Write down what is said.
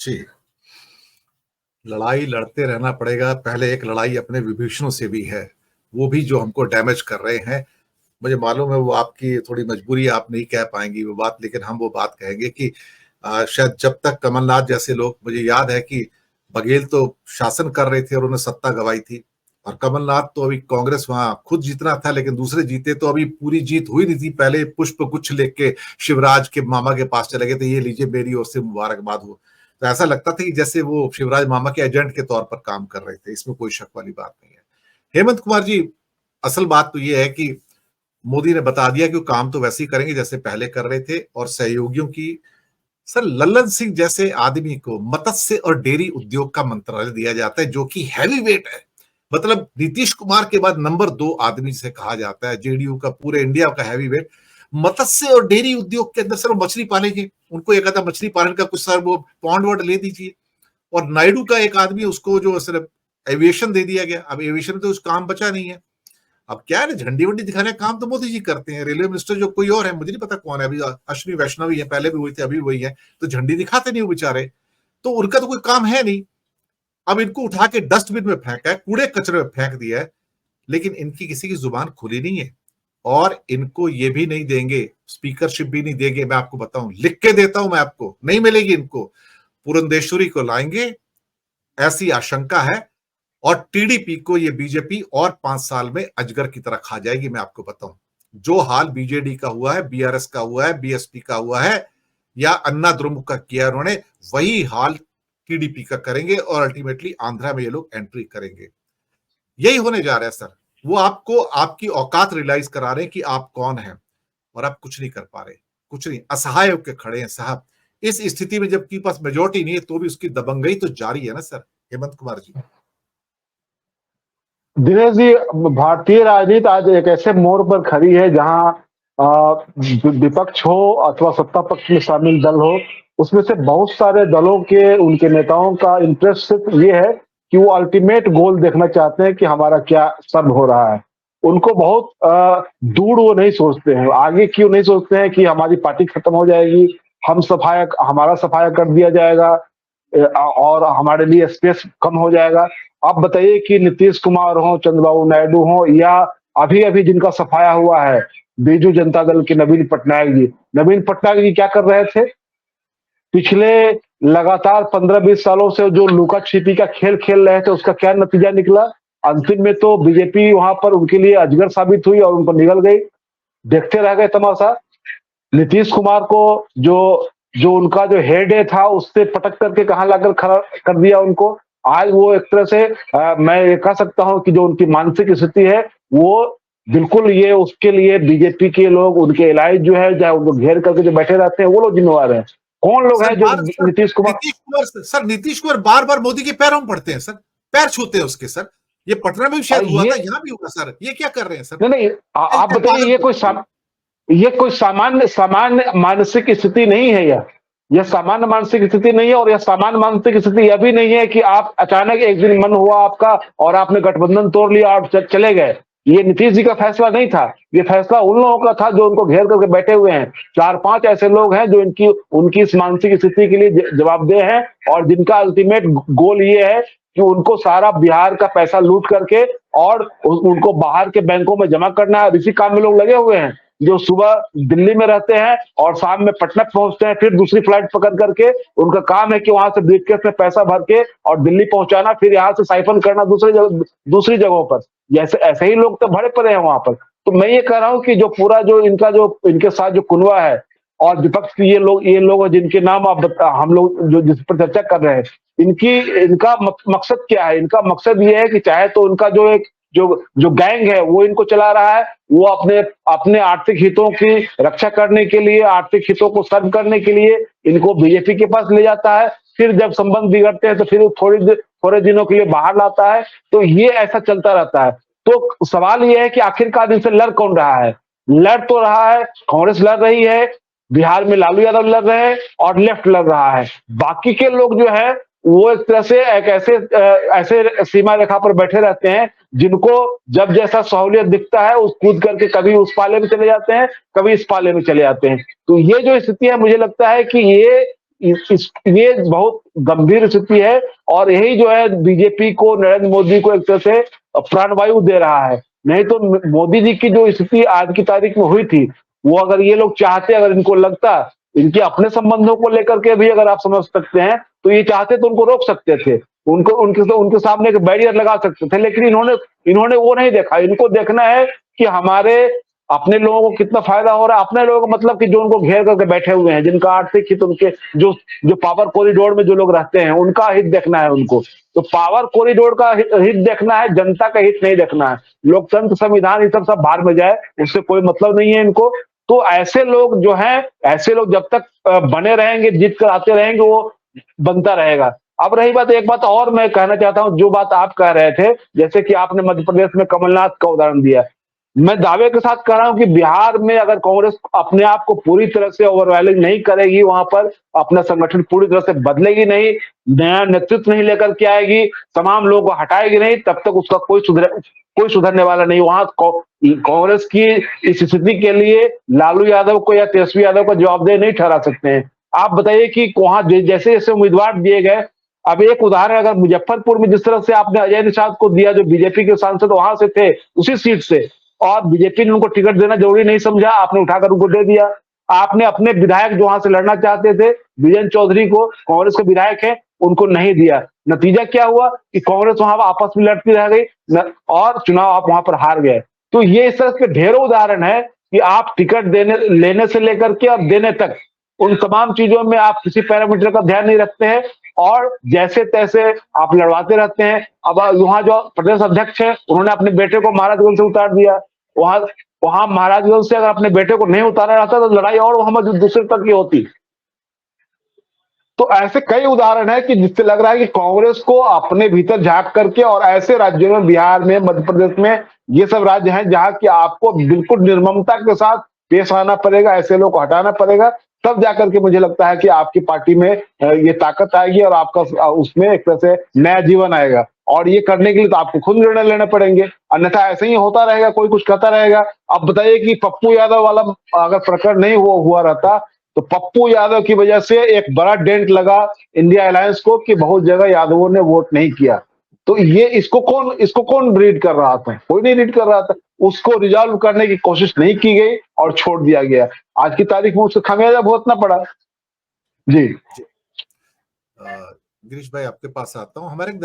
जी, लड़ाई लड़ते रहना पड़ेगा। पहले एक लड़ाई अपने विभीषणों से भी है, वो भी जो हमको डैमेज कर रहे हैं। मुझे मालूम है वो आपकी थोड़ी मजबूरी है, आप नहीं कह पाएंगी वो बात, लेकिन हम वो बात कहेंगे कि शायद जब तक कमलनाथ जैसे लोग, मुझे याद है कि बघेल तो शासन कर रहे थे और उन्होंने सत्ता गंवाई थी, और कमलनाथ तो अभी कांग्रेस वहां खुद जीतना था लेकिन दूसरे जीते, तो अभी पूरी जीत हुई नहीं थी। पहले पुष्प गुच्छ लेके शिवराज के मामा के पास चले गए थे, ये लीजिए मेरी ओर से मुबारकबाद हो। तो ऐसा लगता था कि जैसे वो शिवराज मामा के एजेंट के तौर पर काम कर रहे थे, इसमें कोई शक वाली बात नहीं है। हेमंत कुमार जी, असल बात तो ये है कि मोदी ने बता दिया कि वो काम तो वैसे ही करेंगे जैसे पहले कर रहे थे, और सहयोगियों की, सर लल्लन सिंह जैसे आदमी को मत्स्य और डेयरी उद्योग का मंत्रालय दिया जाता है, जो कि हैवी वेट है। मतलब नीतीश कुमार के बाद नंबर 2 आदमी जिसे कहा जाता है जेडीयू का, पूरे इंडिया का हैवी वेट। मत्स्य और डेयरी उद्योग के अंदर सर वो मछली पालेंगे, उनको एक आधा मछली पालन का कुछ सर वो पॉन्ड वर्ड ले दीजिए। और नायडू का एक आदमी, उसको जो सिर्फ एविएशन दे दिया गया। अब एविएशन में तो उस काम बचा नहीं है। अब क्या है ना, झंडी वंडी दिखाने का काम तो मोदी जी करते हैं। रेलवे मिनिस्टर जो कोई और है, मुझे नहीं पता कौन है अभी, अश्विनी वैष्णव ही है, पहले भी वही थे अभी वही है, तो झंडी दिखाते नहीं वो बेचारे, तो उनका तो कोई काम है नहीं। अब इनको उठा के डस्टबिन में फेंका है, कूड़े कचरे में फेंक दिया है, लेकिन इनकी किसी की जुबान खुली नहीं है। और इनको ये भी नहीं देंगे, स्पीकरशिप भी नहीं देंगे। मैं आपको बताऊं, लिख के देता हूं मैं आपको, नहीं मिलेगी इनको। पुरंदेश्वरी को लाएंगे ऐसी आशंका है, और टीडीपी को ये बीजेपी और 5 साल में अजगर की तरह खा जाएगी। मैं आपको बताऊं, जो हाल बीजेडी का हुआ है, बीआरएस का हुआ है, बीएसपी का हुआ है, या अन्ना द्रमुक का किया उन्होंने, वही हाल टीडीपी का करेंगे, और अल्टीमेटली आंध्रा में ये लोग एंट्री करेंगे। यही होने जा रहा है सर। वो आपको आपकी औकात रियलाइज करा रहे हैं कि आप कौन हैं, और आप कुछ नहीं कर पा रहे, कुछ नहीं, असहाय होकर खड़े हैं साहब। इस स्थिति में जबकि पास मेजोरिटी नहीं है, तो भी उसकी दबंगई तो जारी है ना सर, हेमंत कुमार जी। दिनेश जी, भारतीय राजनीति आज एक ऐसे मोड़ पर खड़ी है जहां विपक्ष हो अथवा सत्ता पक्ष में शामिल दल हो, उसमें से बहुत सारे दलों के उनके नेताओं का इंटरेस्ट सिर्फ ये है कि वो अल्टीमेट गोल देखना चाहते हैं कि हमारा क्या सब हो रहा है। उनको बहुत दूर वो नहीं सोचते हैं, आगे क्यों नहीं सोचते हैं कि हमारी पार्टी खत्म हो जाएगी, हमारा सफाया कर दिया जाएगा, और हमारे लिए स्पेस कम हो जाएगा। आप बताइए कि नीतीश कुमार हो, चंद्रबाबू नायडू हो, या अभी अभी जिनका सफाया हुआ है बीजू जनता दल के नवीन पटनायक जी क्या कर रहे थे? पिछले लगातार 15-20 सालों से जो लुका छिपी का खेल खेल रहे थे, उसका क्या नतीजा निकला? अंतिम में तो बीजेपी वहां पर उनके लिए अजगर साबित हुई और उन पर निगल गई। देखते रह गए तमाशा। नीतीश कुमार को जो जो उनका जो हेड था, उससे पटक करके कहां लाकर खड़ा कर दिया उनको। आज वो एक तरह से मैं ये कह सकता हूं कि जो उनकी मानसिक स्थिति है, वो बिल्कुल, ये उसके लिए बीजेपी के लोग, उनके एलाइज जो है, चाहे उनको घेर करके जो बैठे रहते हैं, वो लोग जिम्मेवार हैं। कौन लोग सर हैं जो नीतीश कुमार बार बार मोदी के पैरों में पड़ते हैं सर, पैर छूते हैं उसके सर। ये पटना में भी शायद हुआ था, यहाँ भी हुआ सर। ये क्या कर रहे हैं सर? नहीं नहीं, आप बताइए, ये कोई सामान्य सामान्य मानसिक स्थिति नहीं है। यह सामान्य मानसिक स्थिति नहीं है, और यह सामान्य मानसिक स्थिति यह भी नहीं है कि आप अचानक एक दिन मन हुआ आपका और आपने गठबंधन तोड़ लिया और चले गए। ये नीतीश जी का फैसला नहीं था, ये फैसला उन लोगों का था जो उनको घेर करके बैठे हुए हैं। 4-5 ऐसे लोग हैं जो उनकी इस मानसिक स्थिति के लिए जवाबदेह हैं, और जिनका अल्टीमेट गोल ये है कि उनको सारा बिहार का पैसा लूट करके और उनको बाहर के बैंकों में जमा करना है। इसी काम में लोग लगे हुए हैं, जो सुबह दिल्ली में रहते हैं और शाम में पटना पहुंचते हैं, फिर दूसरी फ्लाइट पकड़ करके उनका काम है कि वहां से ब्रीफकेस में पैसा भर के और दिल्ली पहुंचाना, फिर यहाँ से साइफन करना दूसरी जगहों पर। ऐसे ही लोग तो भरे पड़े हैं वहां पर। तो मैं ये कह रहा हूँ कि जो पूरा जो इनके साथ जो कुनवा है, और विपक्ष के ये लोग जिनके नाम हम लोग जो जिस पर चर्चा कर रहे हैं, इनका मकसद क्या है? इनका मकसद ये है कि चाहे तो उनका जो गैंग है वो इनको चला रहा है, वो अपने आर्थिक हितों की रक्षा करने के लिए, आर्थिक हितों को सर्व करने के लिए इनको बीजेपी के पास ले जाता है, फिर जब संबंध बिगड़ते हैं तो फिर थोड़े दिनों के लिए बाहर लाता है। तो ये ऐसा चलता रहता है। तो सवाल ये है कि आखिरकार इनसे लड़ कौन रहा है? लड़ तो रहा है, कांग्रेस लड़ रही है, बिहार में लालू यादव लड़ रहे हैं, और लेफ्ट लड़ रहा है। बाकी के लोग जो है वो एक तरह से एक ऐसे सीमा रेखा पर बैठे रहते हैं, जिनको जब जैसा सहूलियत दिखता है उस कूद करके कभी उस पाले में चले जाते हैं, कभी इस पाले में चले जाते हैं। तो ये जो स्थिति है, मुझे लगता है कि ये बहुत गंभीर स्थिति है और यही जो है बीजेपी को, नरेंद्र मोदी को एक तरह से प्राणवायु दे रहा है। नहीं तो मोदी जी की जो स्थिति आज की तारीख में हुई थी, वो अगर ये लोग चाहते, अगर इनको लगता, इनके अपने संबंधों को लेकर के भी अगर आप समझ सकते हैं, तो ये चाहते तो उनको रोक सकते थे, उनको उनके सामने एक बैरियर लगा सकते थे, लेकिन इन्होंने वो नहीं देखा। इनको देखना है कि हमारे अपने लोगों को कितना फायदा हो रहा है, अपने लोगों को मतलब कि जो उनको घेर करके बैठे हुए हैं, जिनका आर्थिक हित, उनके जो पावर कॉरिडोर में जो लोग रहते हैं, उनका हित देखना है उनको। तो पावर कॉरिडोर का हित देखना है, जनता का हित नहीं देखना है। लोकतंत्र, संविधान, ये सब बाहर में जाए, उससे कोई मतलब नहीं है इनको। तो ऐसे लोग जो हैं, ऐसे लोग जब तक बने रहेंगे, जीत कर आते रहेंगे, वो बनता रहेगा। अब रही बात, एक बात और मैं कहना चाहता हूं, जो बात आप कह रहे थे, जैसे कि आपने मध्य प्रदेश में कमलनाथ का उदाहरण दिया, मैं दावे के साथ कह रहा हूं कि बिहार में अगर कांग्रेस अपने आप को पूरी तरह से ओवरवेलिंग नहीं करेगी, वहां पर अपना संगठन पूरी तरह से बदलेगी नहीं, नया नेतृत्व नहीं लेकर के आएगी, तमाम लोगों को हटाएगी नहीं, तब तक उसका कोई सुधरने वाला नहीं। वहां कांग्रेस की इस स्थिति के लिए लालू यादव को या तेजस्वी यादव को जवाबदेह नहीं ठहरा सकते हैं। आप बताइए कि वहां जैसे जैसे उम्मीदवार दिए गए, अब एक उदाहरण, अगर मुजफ्फरपुर में जिस तरह से आपने अजय निषाद को दिया, जो बीजेपी के सांसद वहां से थे, उसी सीट से, और बीजेपी ने उनको टिकट देना जरूरी नहीं समझा, आपने उठाकर उनको दे दिया। आपने अपने विधायक जो वहां से लड़ना चाहते थे, विजय चौधरी को, कांग्रेस के विधायक है, उनको नहीं दिया। नतीजा क्या हुआ कि कांग्रेस वहां आपस में लड़ती रह गई और चुनाव आप वहां पर हार गए। तो ये इस तरह के ढेरों उदाहरण है कि आप टिकट लेने से लेकर के और देने तक, उन तमाम चीजों में आप किसी पैरामीटर का ध्यान नहीं रखते हैं और जैसे तैसे आप लड़वाते रहते हैं। अब वहां जो प्रदेश अध्यक्ष है, उन्होंने अपने बेटे को महाराजगंज से उतार दिया। वहां वहां महाराजगंज से अगर अपने बेटे को नहीं उतारा रहता तो लड़ाई और वहां दूसरे तक की होती। तो ऐसे कई उदाहरण है कि जिससे लग रहा है कि कांग्रेस को अपने भीतर झांक करके, और ऐसे राज्यों में, बिहार में, मध्य प्रदेश में, ये सब राज्य हैं जहां कि आपको बिल्कुल निर्ममता के साथ पेश आना पड़ेगा, ऐसे लोग को हटाना पड़ेगा, तब जाकर के मुझे लगता है कि आपकी पार्टी में ये ताकत आएगी और आपका उसमें एक तरह से नया जीवन आएगा। और ये करने के लिए तो आपको खुद निर्णय लेने पड़ेंगे, अन्यथा ऐसे ही होता रहेगा, कोई कुछ कहता रहेगा। अब बताइए कि पप्पू यादव वाला अगर प्रकरण नहीं हुआ रहता, तो पप्पू यादव की वजह से एक बड़ा डेंट लगा इंडिया अलायंस को कि बहुत जगह यादवों ने वोट नहीं किया। तो ये इसको कौन रीड कर रहा था? कोई नहीं रीड कर रहा था। उसको रिजॉल्व करने की कोशिश नहीं की गई और छोड़ दिया गया। आज की तारीख में उसको खामियाजा भुगतना पड़ा। जी। गिरीश भाई, आपके पास आता हूं। हमारे एक